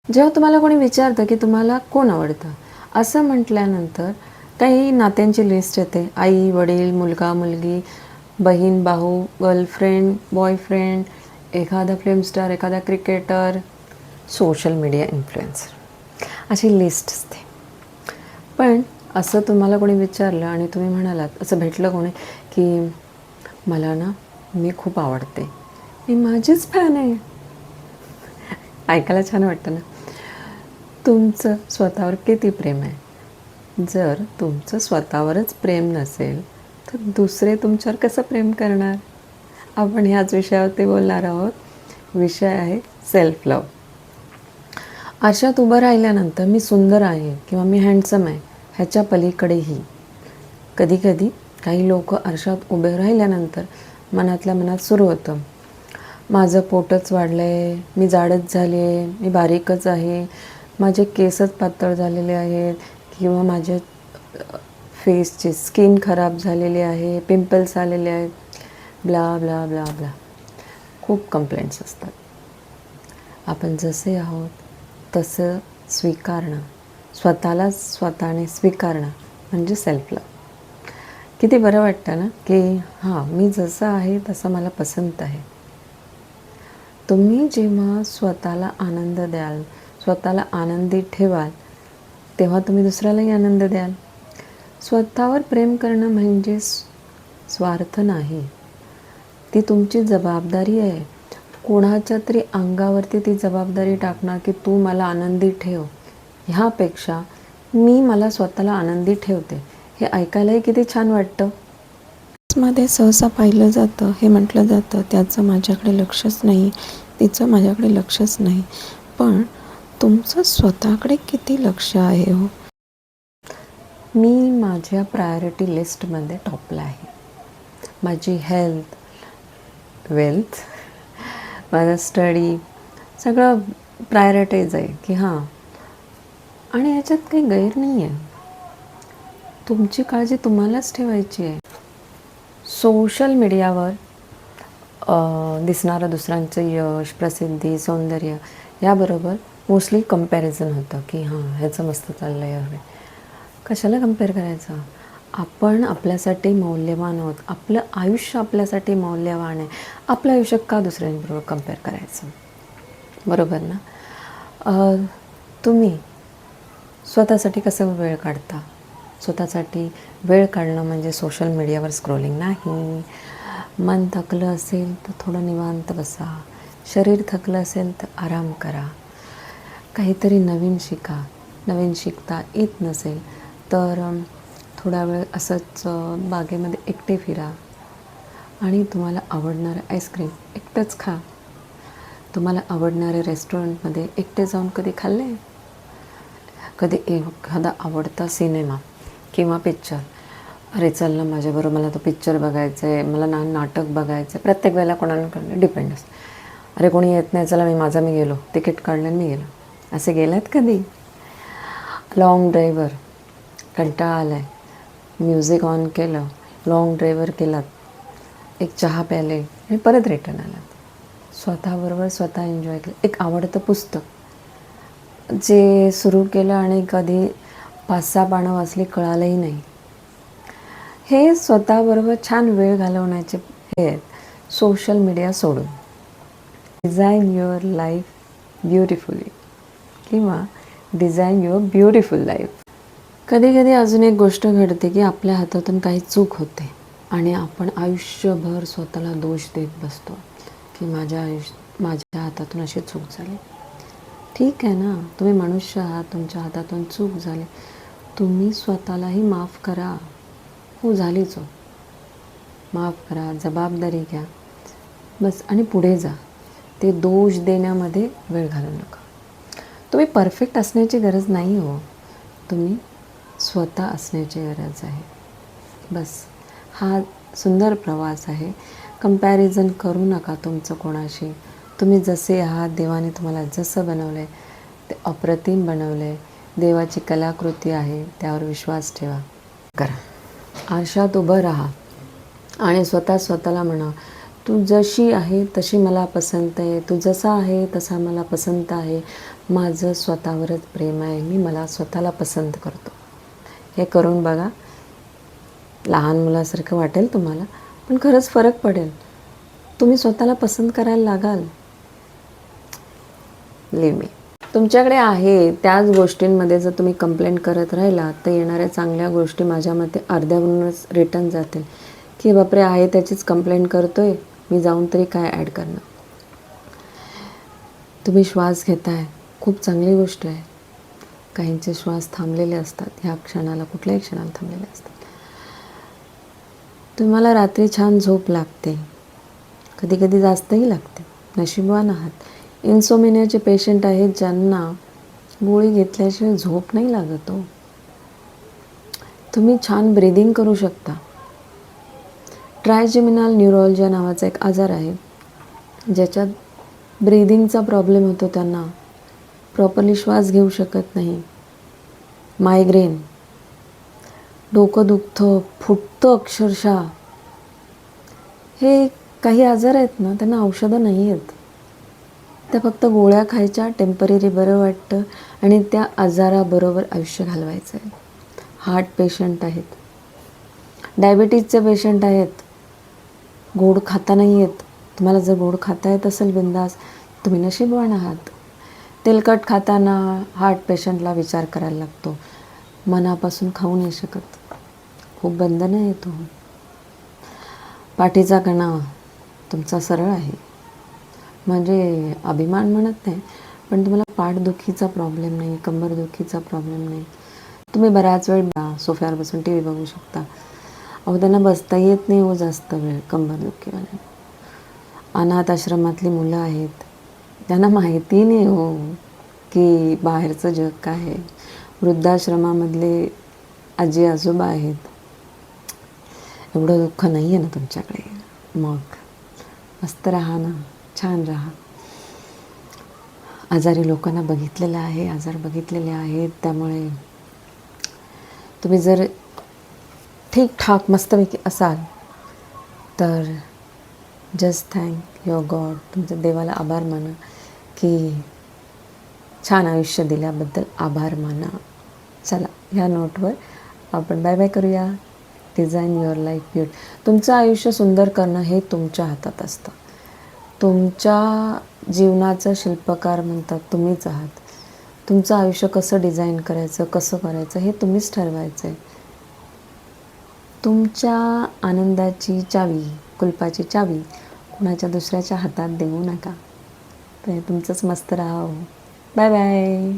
जेव्हा तुम्हाला कोणी विचारतं की तुम्हाला कोण आवडतं, असं म्हटल्यानंतर काही नात्यांची लिस्ट येते. आई, वडील, मुलगा, मुलगी, बहीण, भाऊ, गर्लफ्रेंड, बॉयफ्रेंड, एखादा फिल्म स्टार, एखादा क्रिकेटर, सोशल मीडिया इन्फ्लुएन्सर, अशी लिस्ट असते. पण असं तुम्हाला कोणी विचारलं आणि तुम्ही म्हणालात, असं भेटलं कोणी की मला ना मी खूप आवडते, मी माझीच फॅन आहे, ऐकायला छान वाटतं ना. तुमचं स्वतःवर किती प्रेम आहे? जर तुमचं स्वतःवरच प्रेम नसेल तर दुसरे तुमच्यावर कसं प्रेम करणार? आपण ह्याच विषयावरती बोलणार आहोत. विषय आहे सेल्फ लव्ह. आरशात उभं राहिल्यानंतर मी सुंदर आहे किंवा मी हँडसम आहे ह्याच्या पलीकडेही कधी कधी काही लोक आरशात उभे राहिल्यानंतर मनातल्या मनात सुरू होतं, माझं पोटच वाढलं आहे, मी जाडच झाली आहे, मी बारीकच आहे, माझे केसच पातळ झालेले आहेत, किंवा माझ्या फेसची स्किन खराब झालेली आहे, पिंपल्स आलेले आहेत, ब्ला ब्ला ब्ला ब्ला. खूप कंप्लेंट्स असतात. आपण जसे आहोत तसं स्वीकारणं, स्वतःलाच स्वतःने स्वीकारणं म्हणजे सेल्फ लव्ह. किती बरं वाटतं ना की हां, मी जसं आहे तसं मला पसंत आहे. तुम्ही जेव्हा स्वतःला आनंद द्याल, स्वतःला आनंदी ठेवाल, तेव्हा तुम्ही दुसऱ्यालाही आनंद द्याल. स्वतःवर प्रेम करणं म्हणजे स्वार्थ नाही, ती तुमची जबाबदारी आहे. कोणाच्या तरी अंगावरती ती जबाबदारी टाकणं की तू मला आनंदी ठेव, ह्यापेक्षा मी मला स्वतःला आनंदी ठेवते, हे ऐकायलाही किती छान वाटतं. मध्ये सहसा पाहिलं जातं, हे म्हटलं जातं, त्याचं माझ्याकडे लक्षच नाही, तिचं माझ्याकडे लक्षच नाही. पण तुमचं स्वतःकडे किती लक्ष आहे हो? मी माझ्या प्रायोरिटी लिस्टमध्ये टॉपला आहे. माझी हेल्थ, वेल्थ, माझा स्टडी सगळं प्रायोरिटाईज आहे की हां. आणि ह्याच्यात काही गैर नाही आहे. तुमची काळजी तुम्हालाच ठेवायची आहे. सोशल मीडियावर दिसणारं दुसऱ्यांचं यश, प्रसिद्धी, सौंदर्य याबरोबर मोस्टली कंपॅरिझन होतं की हां, ह्याचं मस्त चाललं आहे. कशाला कंपेअर करायचं? आपण आपल्यासाठी मौल्यवान आहोत. आपलं आयुष्य आपल्यासाठी मौल्यवान आहे. आपलं आयुष्य का दुसऱ्यांबरोबर कंपेअर करायचं? बरोबर ना? तुम्ही स्वतःसाठी कसं वेळ काढता? स्वतःसाठी वेळ काढणं म्हणजे सोशल मीडियावर स्क्रोलिंग नाही. मन थकलं असेल तर थोडं निवांत बसा. शरीर थकलं असेल तर आराम करा. काहीतरी नवीन शिका. नवीन शिकता येत नसेल तर थोडा वेळ असंच बागेमध्ये एकटे फिरा आणि तुम्हाला आवडणारं आईस्क्रीम एकटंच खा. तुम्हाला आवडणाऱ्या रेस्टॉरंटमध्ये एकटे जाऊन कधी खाल्ले? कधी एखादा आवडता सिनेमा किंवा पिक्चर, अरे चल ना माझ्याबरोबर, मला तो पिक्चर बघायचं आहे, मला नाटक बघायचं आहे. प्रत्येक वेळेला कोणाकडे डिपेंड असतं, अरे कोणी येत नाही, चला मी गेलो, तिकीट काढलं मी गेलो. असे गेलात कधी? लॉंग ड्राईव्हवर कंटाळा आला आहे, म्युझिक ऑन केलं, लॉंग ड्राईव्हवर केलात, एक चहा प्याले आणि परत रिटर्न आलात. स्वतःबरोबर स्वतः एन्जॉय केलं. एक आवडतं पुस्तक जे सुरू केलं आणि कधी 5-6 पानं वाचली कळालंही नाही. हे स्वतःबरोबर छान वेळ घालवण्याचे हे आहेत. सोशल मीडिया सोडून डिझाईन युअर लाईफ ब्युटिफुली किंवा डिझाईन युअर ब्युटिफुल लाईफ. कधी कधी अजून एक गोष्ट घडते की आपल्या हातातून काही चूक होते आणि आपण आयुष्यभर स्वतःला दोष देत बसतो की माझ्या हातातून अशी चूक झाली. ठीक आहे ना, तुम्ही मनुष्य आहात, तुमच्या हातातून चूक झाली, तुम्ही स्वतःलाही माफ करा. हो, झालीच हो, माफ करा, जबाबदारी घ्या बस आणि पुढे जा. ते दोष देण्यामध्ये वेळ घालू नका. तुम्ही परफेक्ट असण्याची गरज नाही हो, तुम्ही स्वतः असण्याची गरज आहे. बस हा सुंदर प्रवास आहे. कंपॅरिझन करू नका तुमचं कोणाशी. तुम्ही जसे आहात, देवाने तुम्हाला जसं बनवलं आहे ते अप्रतिम बनवलं आहे. देवाची कलाकृती आहे, त्यावर विश्वास ठेवा, करा. आरशात उभं राहा आणि स्वतःला म्हणा, तू जशी आहे तशी मला पसंत आहे, तू जसा आहे तसा मला पसंत आहे, माझं स्वतःवरच प्रेम आहे, मी मला स्वतःला पसंत करतो. हे करून बघा. लहान मुलासारखं वाटेल तुम्हाला, पण खरंच फरक पडेल. तुम्ही स्वतःला पसंत करायला लागाल. लिव्ह मी. तुमच्याकडे आहे त्याच गोष्टींमध्ये जर तुम्ही कंप्लेंट करत राहिला तर येणाऱ्या चांगल्या गोष्टी माझ्या मते अर्ध्यावरूनच रिटर्न जातील, की बापरे आहे त्याचीच कंप्लेंट करतोय, मी जाऊन तरी काय ॲड करणार. तुम्ही श्वास घेताय, खूप चांगली गोष्ट आहे. काहींचे श्वास थांबलेले असतात, ह्या क्षणाला कुठल्याही क्षणाला थांबलेले असतात. तुम्हाला रात्री छान झोप लागते, कधी कधी जास्तही लागते, नशीबवान आहात. इन्सोमेनियाचे पेशंट आहेत ज्यांना गोळी घेतल्याशिवाय झोप नाही लागत हो. तुम्ही छान ब्रीदिंग करू शकता. ट्रायजेमिनल न्यूरोलॉजी नावाचा एक आजार आहे, ज्याच्यात ब्रीदिंगचा प्रॉब्लेम होतो. त्यांना प्रॉपरली श्वास घेऊ शकत नाही. मायग्रेन, डोकं दुखतं, फुटतं अक्षरशः. हे काही आजार आहेत ना, त्यांना औषधं नाही आहेत. त्या फक्त गोळ्या खायच्या, टेम्पररी बरं वाटतं आणि त्या आजाराबरोबर आयुष्य घालवायचं आहे. हार्ट पेशंट आहेत, डायबिटीजचे पेशंट आहेत, गोड खाता नाही येत. तुम्हाला जर गोड खाता येत असेल बिंदास, तुम्ही नशीबवान आहात. तेलकट खाताना हार्ट पेशंटला विचार करायला लागतो, मनापासून खाऊ नाही शकत, खूप बंधनं येतो. पाठीचा कणा तुमचा सरळ आहे, म्हणजे अभिमान म्हणत नाही, पण तुम्हाला पाठदुखीचा प्रॉब्लेम नाही, कंबरदुखीचा प्रॉब्लेम नाही. तुम्ही बराच वेळ सोफ्यावर बसून टी व्ही बघू शकता. अहो त्यांना बसता येत नाही हो जास्त वेळ कंबरदुखीवाले. अनाथ आश्रमातली मुलं आहेत, त्यांना माहिती नाही हो की बाहेरचं जग काय आहे. वृद्धाश्रमामधले आजी आजोबा आहेत, एवढं दुःख नाही आहे ना तुमच्याकडे. मग मस्त राहा ना, छान राहा. आजारी लोकांना बघितलेलं आहे, आजार बघितलेले आहेत, त्यामुळे तुम्ही जर ठीकठाक मस्तपैकी असाल तर जस्ट थँक युअर गॉड. तुमच्या देवाला आभार माना, की छान आयुष्य दिल्याबद्दल आभार माना. चला, ह्या नोटवर आपण बाय बाय करूया. Design your life beautiful. तुमचं आयुष्य सुंदर करणं हे तुमच्या हातात असतं. तुमच्या जीवनाचं शिल्पकार म्हणतात तुम्हीच आहात. तुमचं आयुष्य कसं डिझाईन करायचं, कसं करायचं हे तुम्हीच ठरवायचं आहे. तुमच्या आनंदाची चावी, कुलपाची चावी कुणाच्या दुसऱ्याच्या हातात देऊ नका. तर तुमचंच मस्त राहा. Bye bye.